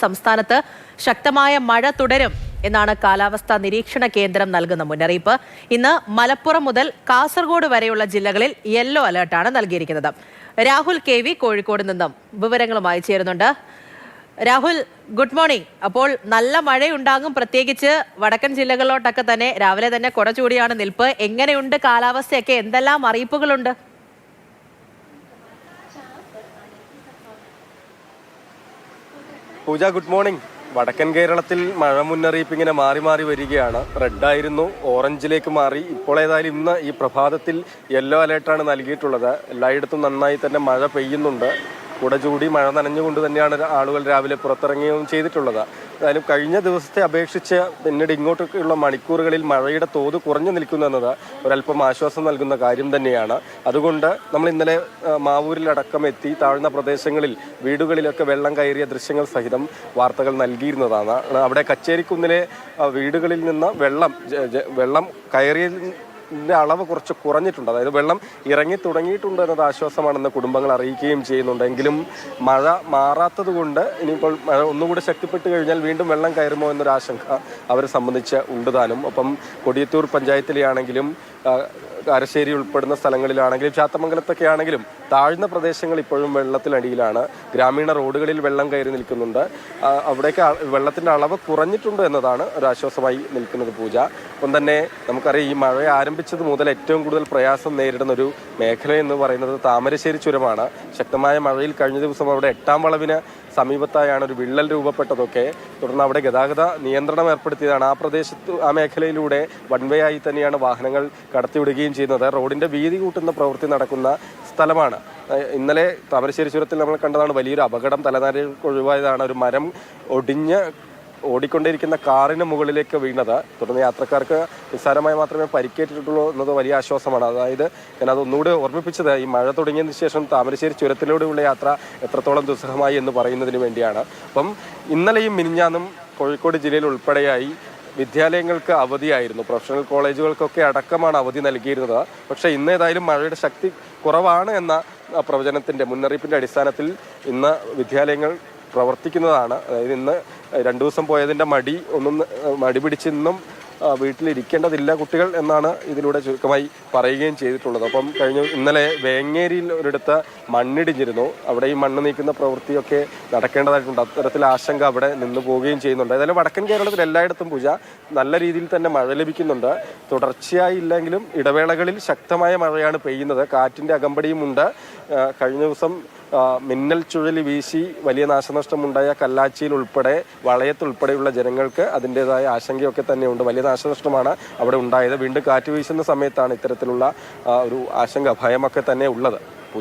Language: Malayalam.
സംസ്ഥാനത്ത് ശക്തമായ മഴ തുടരും എന്നാണ് കാലാവസ്ഥാ നിരീക്ഷണ കേന്ദ്രം നൽകുന്ന മുന്നറിയിപ്പ്. ഇന്ന് മലപ്പുറം മുതൽ കാസർഗോഡ് വരെയുള്ള ജില്ലകളിൽ യെല്ലോ അലർട്ടാണ് നൽകിയിരിക്കുന്നത്. രാഹുൽ KV കോഴിക്കോട് നിന്നും വിവരങ്ങളുമായി ചേരുന്നുണ്ട്. Rahul, good morning. അപ്പോൾ നല്ല മഴയുണ്ടാകും, പ്രത്യേകിച്ച് വടക്കൻ ജില്ലകളിലോട്ടൊക്കെ തന്നെ രാവിലെ തന്നെ കുട ചൂടിയാണ് നിൽപ്പ്. എങ്ങനെയുണ്ട് കാലാവസ്ഥയൊക്കെ? എന്തെല്ലാം അറിയിപ്പുകളുണ്ട്? പൂജ, ഗുഡ് മോർണിംഗ്. വടക്കൻ കേരളത്തിൽ മഴ മുന്നറിയിപ്പ് ഇങ്ങനെ മാറി മാറി വരികയാണ്. റെഡായിരുന്നു, ഓറഞ്ചിലേക്ക് മാറി. ഇപ്പോൾ ഏതായാലും ഇന്ന് ഈ പ്രഭാതത്തിൽ യെല്ലോ അലേർട്ടാണ് നൽകിയിട്ടുള്ളത്. എല്ലായിടത്തും നന്നായി തന്നെ മഴ പെയ്യുന്നുണ്ട്. കുട ചൂടി മഴ നനഞ്ഞുകൊണ്ട് തന്നെയാണ് ആളുകൾ രാവിലെ പുറത്തിറങ്ങുകയും ചെയ്തിട്ടുള്ളത്. എന്തായാലും കഴിഞ്ഞ ദിവസത്തെ അപേക്ഷിച്ച് പിന്നീട് ഇങ്ങോട്ടൊക്കെയുള്ള മണിക്കൂറുകളിൽ മഴയുടെ തോത് കുറഞ്ഞു നിൽക്കുന്നു എന്നത് ഒരല്പം ആശ്വാസം നൽകുന്ന കാര്യം തന്നെയാണ്. അതുകൊണ്ട് നമ്മൾ ഇന്നലെ മാവൂരിലടക്കം എത്തി താഴ്ന്ന പ്രദേശങ്ങളിൽ വീടുകളിലൊക്കെ വെള്ളം കയറിയ ദൃശ്യങ്ങൾ സഹിതം വാർത്തകൾ നൽകിയിരുന്നതാണ്. അവിടെ കച്ചേരിക്കുന്നിലെ വീടുകളിൽ നിന്ന് വെള്ളം കയറിയ അളവ് കുറച്ച് കുറഞ്ഞിട്ടുണ്ട്. അതായത് വെള്ളം ഇറങ്ങി തുടങ്ങിയിട്ടുണ്ട് എന്നത് ആശ്വാസമാണെന്ന് കുടുംബങ്ങൾ അറിയിക്കുകയും ചെയ്യുന്നുണ്ട്. എങ്കിലും മഴ മാറാത്തത് കൊണ്ട് ഇനിയിപ്പോൾ മഴ ഒന്നുകൂടി ശക്തിപ്പെട്ട് കഴിഞ്ഞാൽ വീണ്ടും വെള്ളം കയറുമോ എന്നൊരു ആശങ്ക അവരെ സംബന്ധിച്ച് ഉണ്ട് താനും. ഒപ്പം കൊടിയത്തൂർ പഞ്ചായത്തിലെ ആണെങ്കിലും കാരശ്ശേരി ഉൾപ്പെടുന്ന സ്ഥലങ്ങളിലാണെങ്കിലും ചാത്തമംഗലത്തൊക്കെ ആണെങ്കിലും താഴ്ന്ന പ്രദേശങ്ങൾ ഇപ്പോഴും വെള്ളത്തിനടിയിലാണ്. ഗ്രാമീണ റോഡുകളിൽ വെള്ളം കയറി നിൽക്കുന്നുണ്ട്. അവിടേക്ക് വെള്ളത്തിൻ്റെ അളവ് കുറഞ്ഞിട്ടുണ്ട് എന്നതാണ് ഒരാശ്വാസമായി നിൽക്കുന്നത്. പൂജ, ഒപ്പം തന്നെ നമുക്കറിയാം, ഈ മഴ ആരംഭിച്ചത് മുതൽ ഏറ്റവും കൂടുതൽ പ്രയാസം നേരിടുന്ന ഒരു മേഖല എന്ന് പറയുന്നത് താമരശ്ശേരി ചുരമാണ്. ശക്തമായ മഴയിൽ കഴിഞ്ഞ ദിവസം അവിടെ 8-ാം വളവിന് സമീപത്തായാണ് ഒരു വിള്ളൽ രൂപപ്പെട്ടതൊക്കെ. തുടർന്ന് അവിടെ ഗതാഗത നിയന്ത്രണം ഏർപ്പെടുത്തിയതാണ്. ആ മേഖലയിലൂടെ വൺ വേ ആയി തന്നെയാണ് വാഹനങ്ങൾ കടത്തിവിടുകയും ചെയ്യുന്നത്. റോഡിന്റെ വീതി കൂട്ടുന്ന പ്രവൃത്തി നടക്കുന്ന സ്ഥലമാണ്. ഇന്നലെ താമരശ്ശേരി ചുരത്തിൽ നമ്മൾ കണ്ടതാണ് വലിയൊരു അപകടം. തലനാരിഴക്ക് ഒഴിവായതാണ്. ഒരു മരം ഒടിഞ്ഞ് ഓടിക്കൊണ്ടിരിക്കുന്ന കാറിന് മുകളിലേക്ക് വീണത്. തുടർന്ന് യാത്രക്കാർക്ക് നിസ്സാരമായി മാത്രമേ പരിക്കേറ്റിട്ടുള്ളൂ എന്നത് വലിയ ആശ്വാസമാണ്. അതായത് ഞാനത് ഒന്നുകൂടി ഓർമ്മിപ്പിച്ചത്, ഈ മഴ തുടങ്ങിയതിന് ശേഷം താമരശ്ശേരി ചുരത്തിലൂടെയുള്ള യാത്ര എത്രത്തോളം ദുസ്സഹമായി എന്ന് പറയുന്നതിന് വേണ്ടിയാണ്. അപ്പം ഇന്നലെയും മിനിഞ്ഞാന്നും കോഴിക്കോട് ജില്ലയിൽ ഉൾപ്പെടെയായി വിദ്യാലയങ്ങൾക്ക് അവധിയായിരുന്നു. പ്രൊഫഷണൽ കോളേജുകൾക്കൊക്കെ അടക്കമാണ് അവധി നൽകിയിരുന്നത്. പക്ഷേ ഇന്ന് ഏതായാലും മഴയുടെ ശക്തി കുറവാണ് എന്ന പ്രവചനത്തിൻ്റെ മുന്നറിയിപ്പിൻ്റെ അടിസ്ഥാനത്തിൽ ഇന്ന് വിദ്യാലയങ്ങൾ പ്രവർത്തിക്കുന്നതാണ്. അതായത് ഇന്ന് 2 ദിവസം പോയതിൻ്റെ മടി പിടിച്ച് ഇന്നും വീട്ടിലിരിക്കേണ്ടതില്ല കുട്ടികൾ എന്നാണ് ഇതിലൂടെ ചുരുക്കമായി പറയുകയും ചെയ്തിട്ടുള്ളത്. അപ്പം ഇന്നലെ വേങ്ങേരിയിൽ ഒരിടത്ത് മണ്ണിടിഞ്ഞിരുന്നു. അവിടെ ഈ മണ്ണ് നീക്കുന്ന പ്രവൃത്തിയൊക്കെ നടക്കേണ്ടതായിട്ടുണ്ട്. അത്തരത്തിൽ ആശങ്ക അവിടെ നിന്ന് പോവുകയും ചെയ്യുന്നുണ്ട്. ഏതായാലും വടക്കൻ കേരളത്തിൽ എല്ലായിടത്തും പൂജ നല്ല രീതിയിൽ തന്നെ മഴ ലഭിക്കുന്നുണ്ട്. തുടർച്ചയായി ഇല്ലെങ്കിലും ഇടവേളകളിൽ ശക്തമായ മഴയാണ് പെയ്യുന്നത്. കാറ്റിൻ്റെ അകമ്പടിയും ഉണ്ട്. കഴിഞ്ഞ ദിവസം മിന്നൽ ചുഴലി വീശി വലിയ നാശനഷ്ടമുണ്ടായ കല്ലാച്ചിയിൽ ഉൾപ്പെടെ വളയത്തുൾപ്പെടെയുള്ള ജനങ്ങൾക്ക് അതിൻ്റെതായ ആശങ്കയൊക്കെ തന്നെയുണ്ട്. വലിയ നാശനഷ്ടമാണ് അവിടെ ഉണ്ടായത്. വീണ്ടും കാറ്റ് വീശുന്ന സമയത്താണ് ഇത്തരത്തിലുള്ള ഒരു ആശങ്ക, ഭയമൊക്കെ തന്നെ ഉള്ളത്.